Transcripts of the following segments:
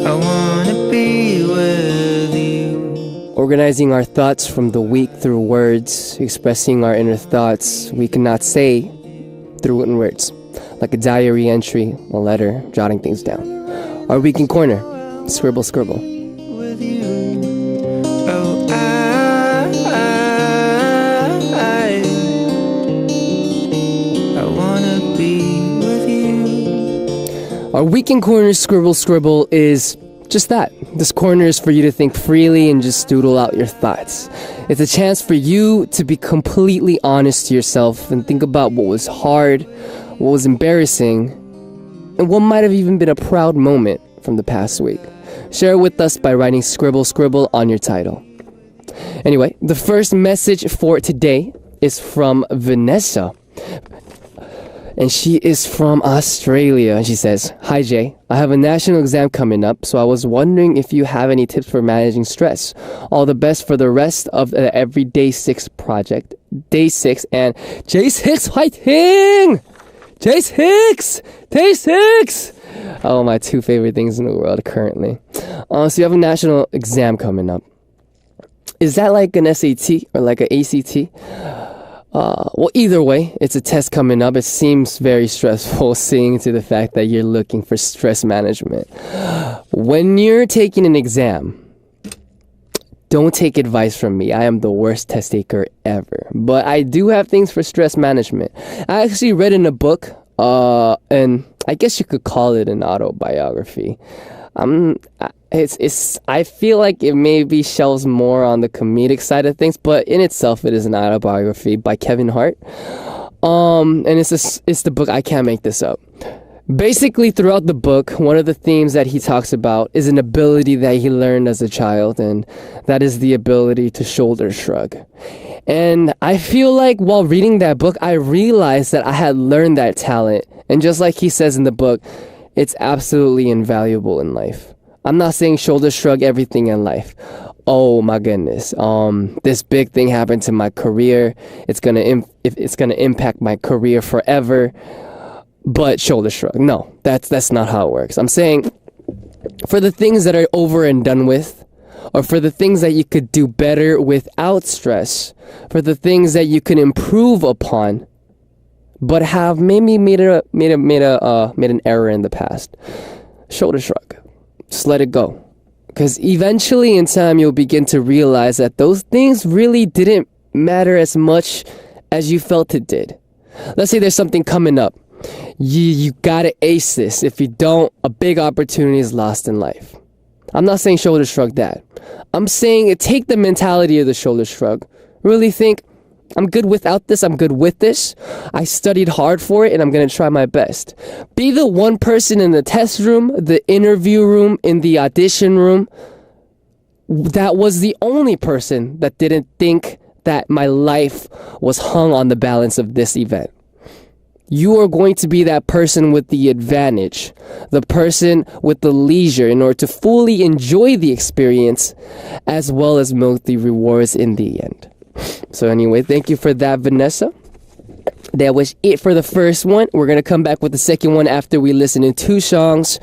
I wanna be with you. Organizing our thoughts from the week through words, expressing our inner thoughts we cannot say through written words, like a diary entry, a letter, jotting things down. Our week in corner, scribble, scribble. With you. Oh, I wanna be with you. Our week in corner, scribble, scribble is just that. This corner is for you to think freely and just doodle out your thoughts. It's a chance for you to be completely honest to yourself and think about what was hard, what was embarrassing, and what might have even been a proud moment from the past week. Share it with us by writing scribble, scribble on your title. Anyway, the first message for today is from Vanessa. And she is from Australia. She says, "Hi Jay, I have a national exam coming up, so I was wondering if you have any tips for managing stress. All the best for the rest of the every DAY6 project. DAY6 and DJae fighting! DJae! DAY6! Oh, my two favorite things in the world currently. So you have a national exam coming up. Is that like an SAT or like an ACT? Well, either way, it's a test coming up. It seems very stressful, seeing to the fact that you're looking for stress management. When you're taking an exam, don't take advice from me. I am the worst test taker ever. But I do have things for stress management. I actually read in a book, and I guess you could call it an autobiography. I feel like it maybe shelves more on the comedic side of things, but in itself it is an autobiography by Kevin Hart. And it's the book. I can't make this up. Basically, throughout the book, one of the themes that he talks about is an ability that he learned as a child, and that is the ability to shoulder shrug. And I feel like while reading that book, I realized that I had learned that talent. And just like he says in the book, it's absolutely invaluable in life. I'm not saying shoulder shrug everything in life. Oh my goodness. This big thing happened to my career. It's gonna impact my career forever. But shoulder shrug. No, that's not how it works. I'm saying for the things that are over and done with, or for the things that you could do better without stress, for the things that you can improve upon, but have maybe made an error in the past. Shoulder shrug. Just let it go. Because eventually in time you'll begin to realize that those things really didn't matter as much as you felt it did. Let's say there's something coming up. You gotta ace this. If you don't, a big opportunity is lost in life. I'm not saying shoulder shrug that. I'm saying take the mentality of the shoulder shrug. Really think, I'm good without this, I'm good with this. I studied hard for it and I'm gonna try my best. Be the one person in the test room, the interview room, in the audition room that was the only person that didn't think that my life was hung on the balance of this event. You are going to be that person with the advantage, the person with the leisure in order to fully enjoy the experience as well as milk the rewards in the end. So anyway, thank you for that, Vanessa. That was it for the first one. We're going to come back with the second one after we listen to 2 songs.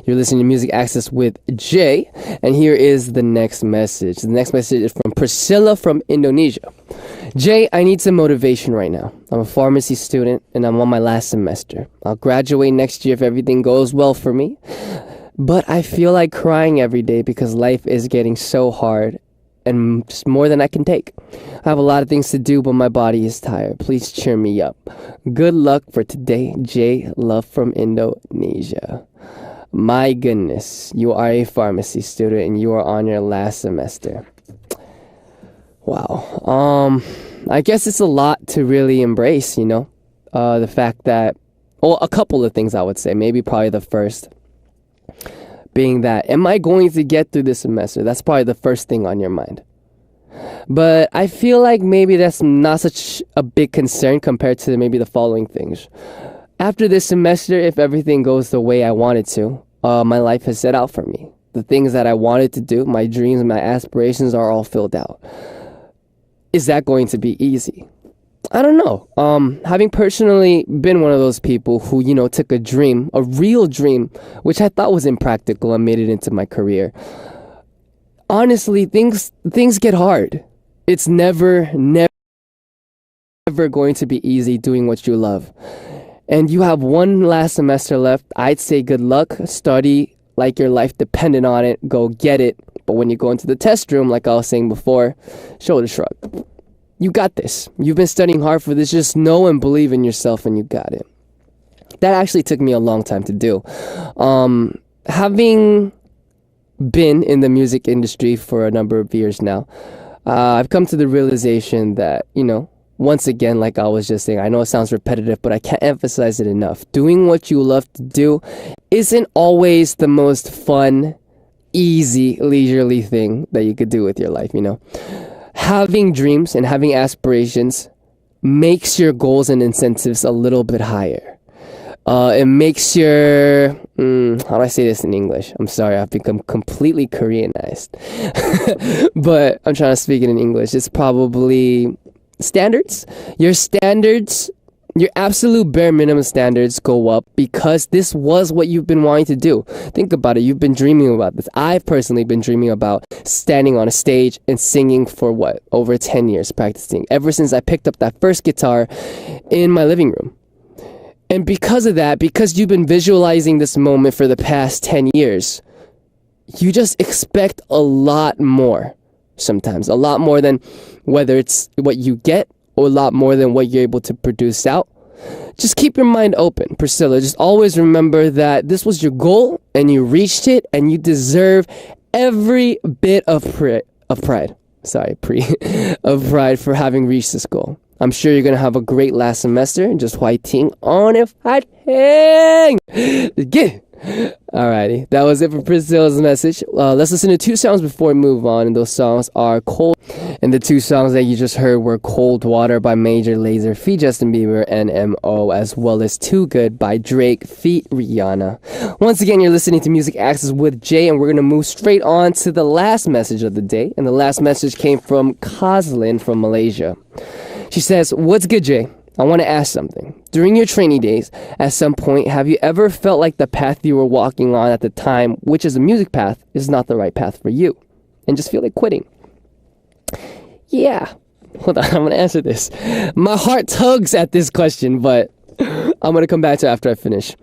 You're listening to Music Access with Jay. And here is the next message. The next message is from Priscilla from Indonesia. Jay, I need some motivation right now. I'm a pharmacy student and I'm on my last semester. I'll graduate next year if everything goes well for me. But I feel like crying every day because life is getting so hard and just more than I can take. I have a lot of things to do, but my body is tired. Please cheer me up. Good luck for today, Jay. Love from Indonesia. My goodness, you are a pharmacy student and you are on your last semester. Wow. I guess it's a lot to really embrace, you know? The fact that, well, a couple of things I would say. Maybe probably the first being that, am I going to get through this semester? That's probably the first thing on your mind. But I feel like maybe that's not such a big concern compared to maybe the following things. After this semester, if everything goes the way I want it to, my life has set out for me. The things that I wanted to do, my dreams, my aspirations are all filled out. Is that going to be easy? I don't know. Having personally been one of those people who, took a dream, a real dream, which I thought was impractical and made it into my career. Honestly, things get hard. It's never going to be easy doing what you love. And you have one last semester left. I'd say good luck. Study like your life depended on it. Go get it. But when you go into the test room, like I was saying before, shoulder shrug. You got this. You've been studying hard for this. Just know and believe in yourself, and you got it. That actually took me a long time to do. Having been in the music industry for a number of years now, I've come to the realization that, once again, like I was just saying, I know it sounds repetitive, but I can't emphasize it enough. Doing what you love to do isn't always the most fun, easy, leisurely thing that you could do with your life, Having dreams and having aspirations makes your goals and incentives a little bit higher. It makes your... how do I say this in English? I'm sorry, I've become completely Koreanized. But I'm trying to speak it in English. It's probably standards. Your absolute bare minimum standards go up because this was what you've been wanting to do. Think about it. You've been dreaming about this. I've personally been dreaming about standing on a stage and singing for over 10 years practicing. Ever since I picked up that first guitar in my living room. And because of that, because you've been visualizing this moment for the past 10 years, you just expect a lot more sometimes. A lot more than whether it's what you get or a lot more than what you're able to produce out. Just keep your mind open, Priscilla. Just always remember that this was your goal and you reached it and you deserve every bit of pride. Of pride for having reached this goal. I'm sure you're going to have a great last semester. Just waiting on it. Fighting! Get Alrighty, that was it for Priscilla's message. Let's listen to two songs before we move on, and those songs are Cold, and the two songs that you just heard were Cold Water by Major Lazer feat Justin Bieber and M.O, as well as Too Good by Drake feat Rihanna. Once again, you're listening to Music Access with Jay, and we're going to move straight on to the last message of the day, and the last message came from Koslin from Malaysia. She says, "What's good, Jay? I want to ask something. During your trainee days, at some point, have you ever felt like the path you were walking on at the time, which is a music path, is not the right path for you, and just feel like quitting?" Yeah. Hold on, I'm going to answer this. My heart tugs at this question, but I'm going to come back to it after I finish.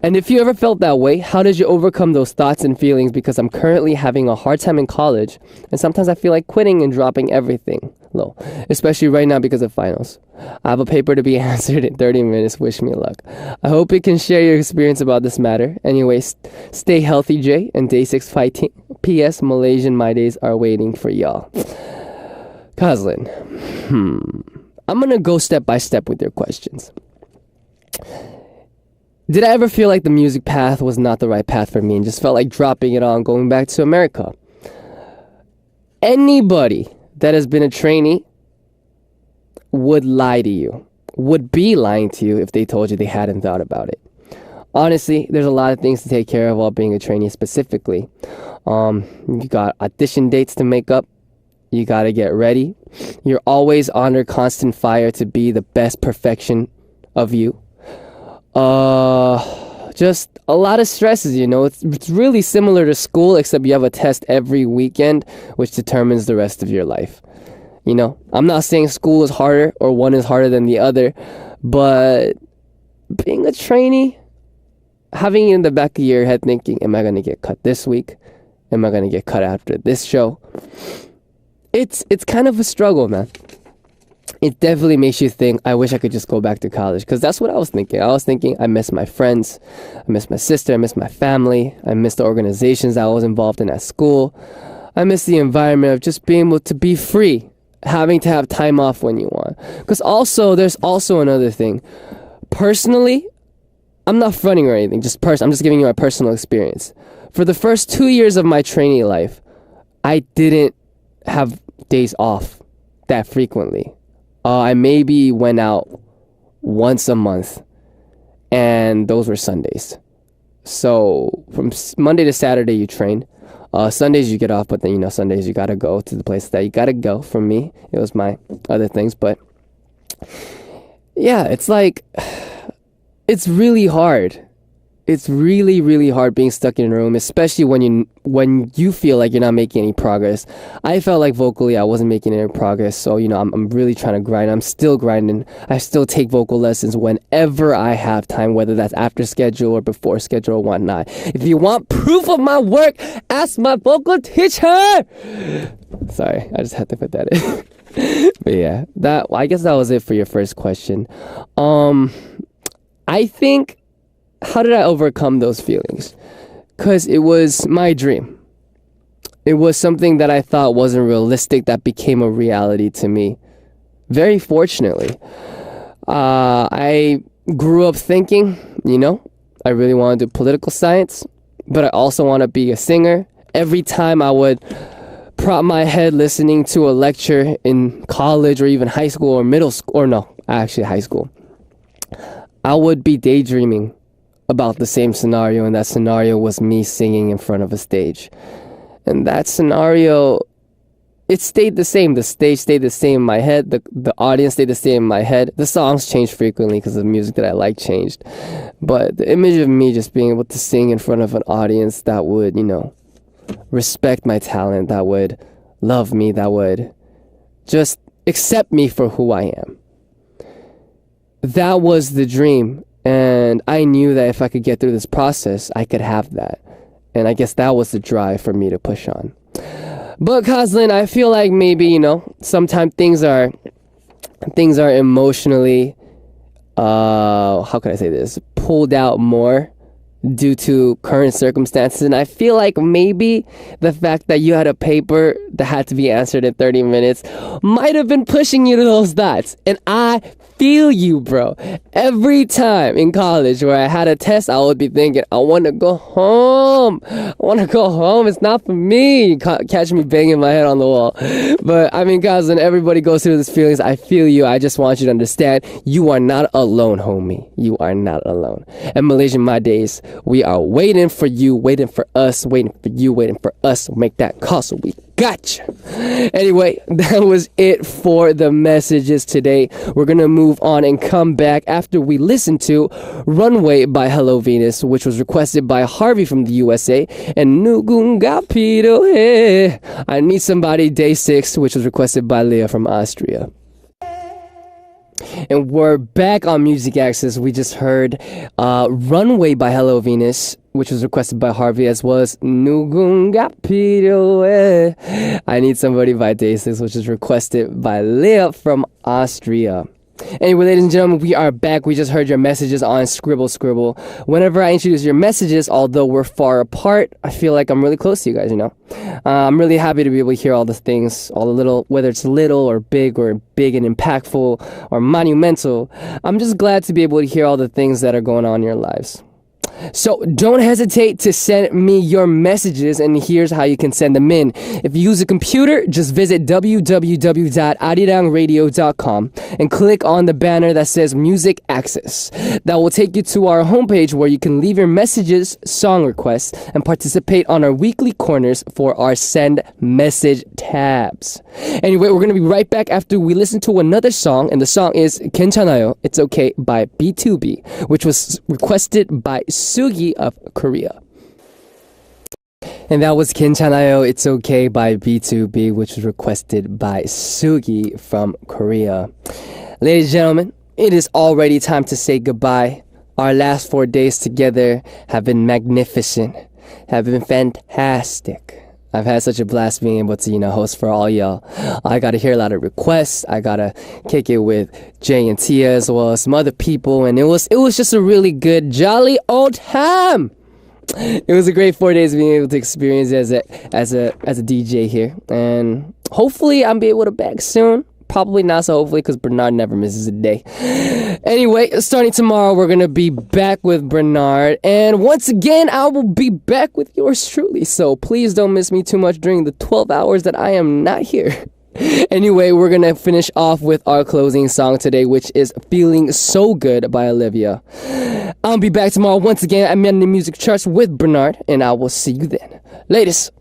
And if you ever felt that way, how did you overcome those thoughts and feelings? Because I'm currently having a hard time in college, and sometimes I feel like quitting and dropping everything low, especially right now because of finals. I have a paper to be answered in 30 minutes. Wish me luck. I hope you can share your experience about this matter. Anyways, stay healthy, Jay, and Day6 fighting. P.S. Malaysian My Days are waiting for y'all. Koslin, I'm going to go step by step with your questions. Did I ever feel like the music path was not the right path for me and just felt like dropping it all and going back to America? Anybody that has been a trainee would lie to you, would be lying to you if they told you they hadn't thought about it. Honestly, there's a lot of things to take care of while being a trainee specifically. You got audition dates to make up. You got to get ready. You're always under constant fire to be the best perfection of you. Just a lot of stresses, It's really similar to school, except you have a test every weekend, which determines the rest of your life. I'm not saying school is harder or one is harder than the other, but being a trainee, having it in the back of your head thinking, am I going to get cut this week? Am I going to get cut after this show? It's kind of a struggle, man. It definitely makes you think, I wish I could just go back to college, because that's what I was thinking. I was thinking, I miss my friends, I miss my sister, I miss my family, I miss the organizations I was involved in at school. I miss the environment of just being able to be free, having to have time off when you want. Because there's also another thing. Personally, I'm not fronting or anything, I'm just giving you my personal experience. For the first 2 years of my trainee life, I didn't have days off that frequently. I maybe went out once a month, and those were Sundays. So from Monday to Saturday you train. Sundays you get off, but then Sundays you gotta go to the place that you gotta go. For me, it was my other things, but yeah, it's like, it's really hard. It's really, really hard being stuck in a room, especially when you feel like you're not making any progress. I felt like vocally I wasn't making any progress, so I'm really trying to grind. I'm still grinding. I still take vocal lessons whenever I have time, whether that's after schedule or before schedule or whatnot. If you want proof of my work, ask my vocal teacher. Sorry, I just had to put that in. But yeah, I guess that was it for your first question. I think, how did I overcome those feelings? Because it was my dream. It was something that I thought wasn't realistic that became a reality to me. Very fortunately. I grew up thinking, I really want to do political science, but I also want to be a singer. Every time I would prop my head listening to a lecture in college or even high school or middle school, or no, actually high school, I would be daydreaming about the same scenario, and that scenario was me singing in front of a stage. And that scenario, it stayed the same. The stage stayed the same in my head. The audience stayed the same in my head. The songs changed frequently because the music that I like changed. But the image of me just being able to sing in front of an audience that would, respect my talent, that would love me, that would just accept me for who I am. That was the dream. And I knew that if I could get through this process, I could have that. And I guess that was the drive for me to push on. But Coslin, I feel like maybe, sometimes things are emotionally, how can I say this, pulled out more due to current circumstances. And I feel like maybe the fact that you had a paper that had to be answered in 30 minutes might have been pushing you to those dots. And I feel you, bro. Every time in college where I had a test, I would be thinking, I want to go home. It's not for me. You catch me banging my head on the wall. But cousin, everybody goes through these feelings. I feel you. I just want you to understand, you are not alone, homie. You are not alone. And Malaysian My Days, we are waiting for you, waiting for us, waiting for you, waiting for us. Make that call so we gotcha. Anyway, that was it for the messages today. We're gonna move on and come back after we listen to Runway by Hello Venus, which was requested by Harvey from the USA, and Nugungapito He, I Need Somebody DAY6, which was requested by Leah from Austria. And we're back on Music Access. We just heard Runway by Hello Venus, which was requested by Harvey, as was Nugungapito I Need Somebody by DAY6, which is requested by Leah from Austria. Anyway, ladies and gentlemen, we are back. We just heard your messages on Scribble. Whenever I introduce your messages, although we're far apart, I feel like I'm really close to you guys, I'm really happy to be able to hear all the things, all the little, whether it's little or big and impactful or monumental. I'm just glad to be able to hear all the things that are going on in your lives. So don't hesitate to send me your messages, and here's how you can send them in. If you use a computer, just visit www.arirangradio.com and click on the banner that says Music Access. That will take you to our homepage where you can leave your messages, song requests, and participate on our weekly corners for our Send Message tabs. Anyway, we're going to be right back after we listen to another song, and the song is 괜찮아요, It's Okay by B2B, which was requested by Sugi of Korea. And that was 괜찮아요, It's Okay by B2B, which was requested by Sugi from Korea. Ladies and gentlemen, it is already time to say goodbye. Our last 4 days together have been magnificent, have been fantastic. I've had such a blast being able to, host for all y'all. I got to hear a lot of requests. I got to kick it with Jay and Tia as well as some other people. And it was just a really good, jolly old time. It was a great 4 days being able to experience as a DJ here. And hopefully I'll be able to back soon. Probably not so hopefully, because Bernard never misses a day. Anyway, starting tomorrow, we're going to be back with Bernard. And once again, I will be back with yours truly. So please don't miss me too much during the 12 hours that I am not here. Anyway, we're going to finish off with our closing song today, which is Feeling So Good by Olivia. I'll be back tomorrow once again at Men in the Music Charts with Bernard, and I will see you then. Latest.